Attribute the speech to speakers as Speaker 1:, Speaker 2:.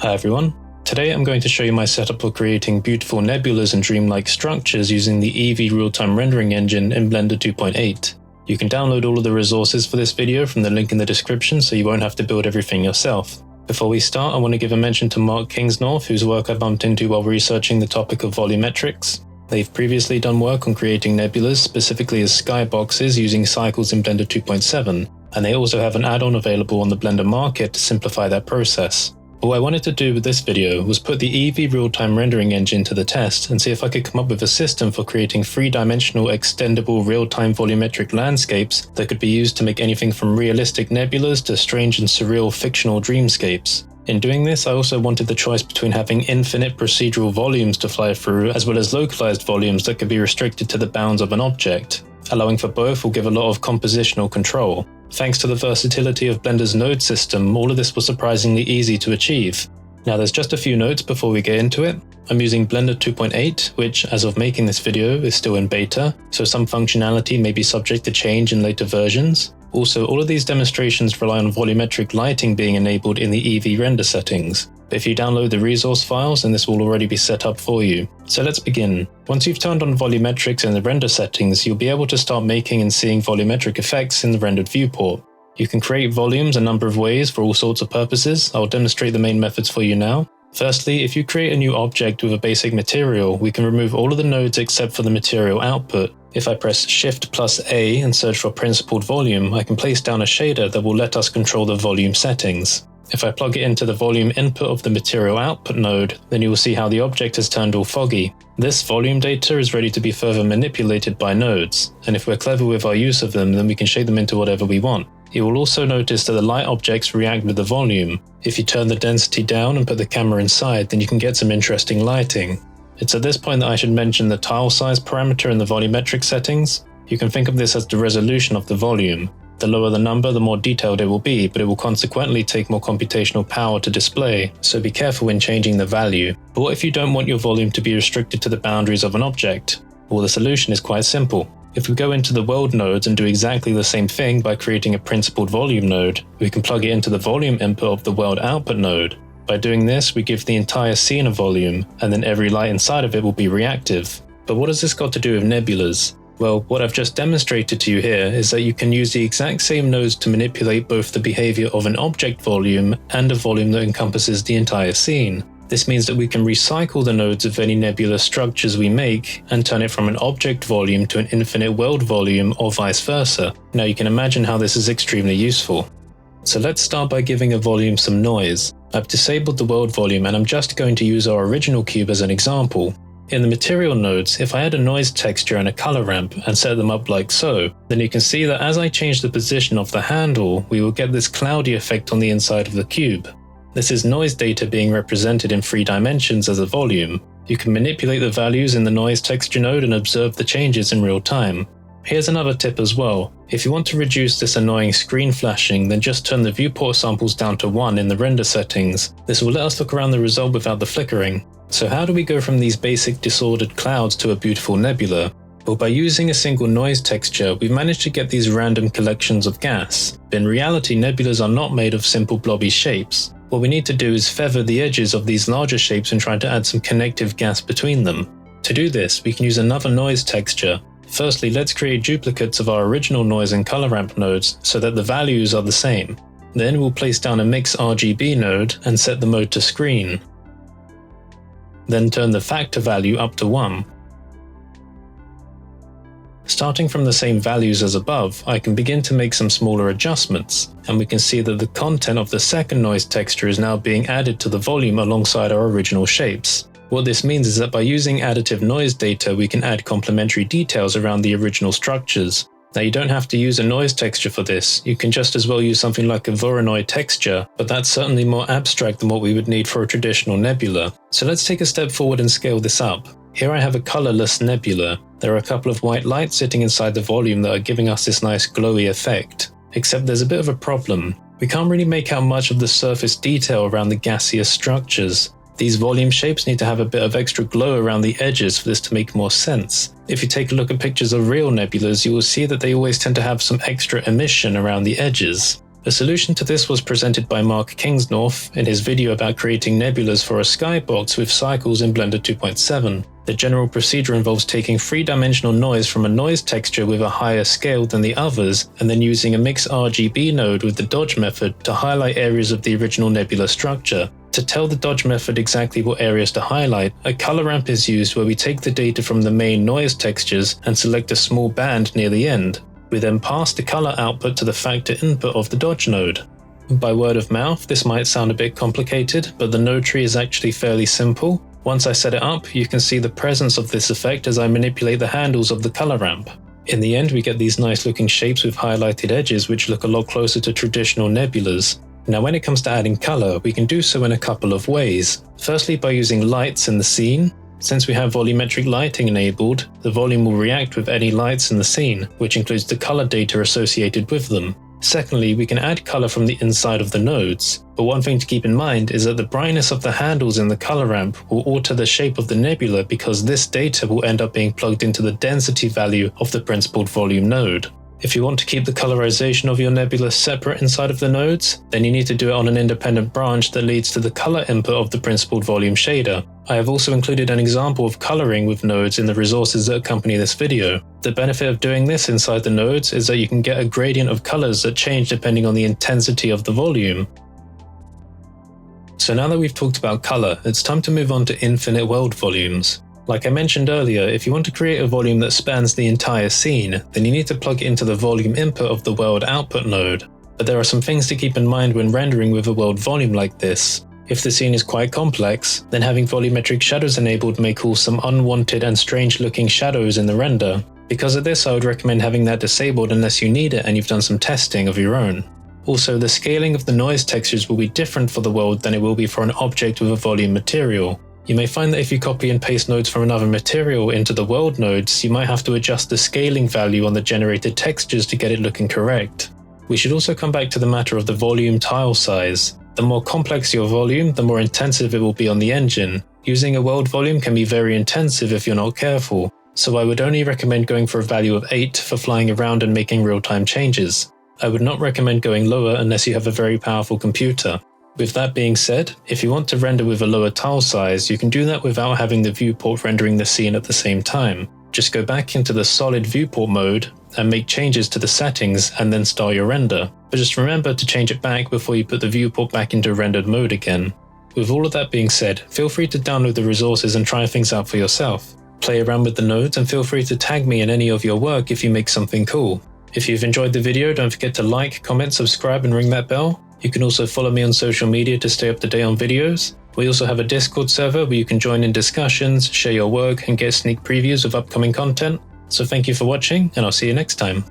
Speaker 1: Hi everyone. Today I'm going to show you my setup for creating beautiful nebulas and dreamlike structures using the EEVEE real-time rendering engine in Blender 2.8. You can download all of the resources for this video from the link in the description so you won't have to build everything yourself. Before we start, I want to give a mention to Mark Kingsnorth, whose work I bumped into while researching the topic of volumetrics. They've previously done work on creating nebulas, specifically as skyboxes using cycles in Blender 2.7, and they also have an add-on available on the Blender market to simplify that process. What I wanted to do with this video was put the EEVEE real-time rendering engine to the test and see if I could come up with a system for creating three-dimensional extendable real-time volumetric landscapes that could be used to make anything from realistic nebulas to strange and surreal fictional dreamscapes. In doing this, I also wanted the choice between having infinite procedural volumes to fly through as well as localized volumes that could be restricted to the bounds of an object. Allowing for both will give a lot of compositional control. Thanks to the versatility of Blender's node system, all of this was surprisingly easy to achieve. Now there's just a few notes before we get into it. I'm using Blender 2.8, which as of making this video is still in beta, so some functionality may be subject to change in later versions. Also, all of these demonstrations rely on volumetric lighting being enabled in the EEVEE render settings. But if you download the resource files, then this will already be set up for you. So let's begin. Once you've turned on volumetrics in the render settings, you'll be able to start making and seeing volumetric effects in the rendered viewport. You can create volumes a number of ways for all sorts of purposes. I'll demonstrate the main methods for you now. Firstly, if you create a new object with a basic material, we can remove all of the nodes except for the material output. If I press Shift+A and search for principled volume, I can place down a shader that will let us control the volume settings. If I plug it into the volume input of the material output node, then you will see how the object has turned all foggy. This volume data is ready to be further manipulated by nodes, and if we're clever with our use of them, then we can shape them into whatever we want. You will also notice that the light objects react with the volume. If you turn the density down and put the camera inside, then you can get some interesting lighting. It's at this point that I should mention the tile size parameter in the volumetric settings. You can think of this as the resolution of the volume. The lower the number, the more detailed it will be, but it will consequently take more computational power to display, so be careful when changing the value. But what if you don't want your volume to be restricted to the boundaries of an object? Well, the solution is quite simple. If we go into the world nodes and do exactly the same thing by creating a principled volume node, we can plug it into the volume input of the world output node. By doing this, we give the entire scene a volume, and then every light inside of it will be reactive. But what has this got to do with nebulas? Well, what I've just demonstrated to you here is that you can use the exact same nodes to manipulate both the behavior of an object volume and a volume that encompasses the entire scene. This means that we can recycle the nodes of any nebula structures we make and turn it from an object volume to an infinite world volume or vice versa. Now you can imagine how this is extremely useful. So let's start by giving a volume some noise. I've disabled the world volume and I'm just going to use our original cube as an example. In the material nodes, if I add a noise texture and a color ramp and set them up like so, then you can see that as I change the position of the handle, we will get this cloudy effect on the inside of the cube. This is noise data being represented in 3 dimensions as a volume. You can manipulate the values in the noise texture node and observe the changes in real time. Here's another tip as well. If you want to reduce this annoying screen flashing, then just turn the viewport samples down to 1 in the render settings. This will let us look around the result without the flickering. So how do we go from these basic disordered clouds to a beautiful nebula? Well, by using a single noise texture, we've managed to get these random collections of gas. But in reality, nebulas are not made of simple blobby shapes. What we need to do is feather the edges of these larger shapes and try to add some connective gas between them. To do this, we can use another noise texture. Firstly, let's create duplicates of our original noise and color ramp nodes so that the values are the same. Then we'll place down a mix RGB node and set the mode to screen. Then turn the factor value up to 1. Starting from the same values as above, I can begin to make some smaller adjustments, and we can see that the content of the second noise texture is now being added to the volume alongside our original shapes. What this means is that by using additive noise data, we can add complementary details around the original structures. Now you don't have to use a noise texture for this, you can just as well use something like a Voronoi texture, but that's certainly more abstract than what we would need for a traditional nebula. So let's take a step forward and scale this up. Here I have a colorless nebula. There are a couple of white lights sitting inside the volume that are giving us this nice glowy effect. Except there's a bit of a problem. We can't really make out much of the surface detail around the gaseous structures. These volume shapes need to have a bit of extra glow around the edges for this to make more sense. If you take a look at pictures of real nebulas, you will see that they always tend to have some extra emission around the edges. A solution to this was presented by Mark Kingsnorth in his video about creating nebulas for a skybox with cycles in Blender 2.7. The general procedure involves taking 3-dimensional noise from a noise texture with a higher scale than the others, and then using a mix RGB node with the dodge method to highlight areas of the original nebula structure. To tell the dodge method exactly what areas to highlight, a color ramp is used where we take the data from the main noise textures and select a small band near the end. We then pass the color output to the factor input of the dodge node. By word of mouth, this might sound a bit complicated, but the node tree is actually fairly simple. Once I set it up, you can see the presence of this effect as I manipulate the handles of the color ramp. In the end, we get these nice looking shapes with highlighted edges which look a lot closer to traditional nebulas. Now when it comes to adding color, we can do so in a couple of ways. Firstly, by using lights in the scene. Since we have volumetric lighting enabled, the volume will react with any lights in the scene, which includes the color data associated with them. Secondly, we can add color from the inside of the nodes, but one thing to keep in mind is that the brightness of the handles in the color ramp will alter the shape of the nebula because this data will end up being plugged into the density value of the principled volume node. If you want to keep the colorization of your nebula separate inside of the nodes, then you need to do it on an independent branch that leads to the color input of the principled volume shader. I have also included an example of coloring with nodes in the resources that accompany this video. The benefit of doing this inside the nodes is that you can get a gradient of colors that change depending on the intensity of the volume. So now that we've talked about color, it's time to move on to infinite world volumes. Like I mentioned earlier, if you want to create a volume that spans the entire scene, then you need to plug it into the volume input of the world output node. But there are some things to keep in mind when rendering with a world volume like this. If the scene is quite complex, then having volumetric shadows enabled may cause some unwanted and strange looking shadows in the render. Because of this, I would recommend having that disabled unless you need it and you've done some testing of your own. Also, the scaling of the noise textures will be different for the world than it will be for an object with a volume material. You may find that if you copy and paste nodes from another material into the world nodes, you might have to adjust the scaling value on the generated textures to get it looking correct. We should also come back to the matter of the volume tile size. The more complex your volume, the more intensive it will be on the engine. Using a world volume can be very intensive if you're not careful, so I would only recommend going for a value of 8 for flying around and making real-time changes. I would not recommend going lower unless you have a very powerful computer. With that being said, if you want to render with a lower tile size, you can do that without having the viewport rendering the scene at the same time. Just go back into the solid viewport mode and make changes to the settings and then start your render. But just remember to change it back before you put the viewport back into rendered mode again. With all of that being said, feel free to download the resources and try things out for yourself. Play around with the nodes and feel free to tag me in any of your work if you make something cool. If you've enjoyed the video, don't forget to like, comment, subscribe and ring that bell. You can also follow me on social media to stay up to date on videos. We also have a Discord server where you can join in discussions, share your work, and get sneak previews of upcoming content. So thank you for watching, and I'll see you next time.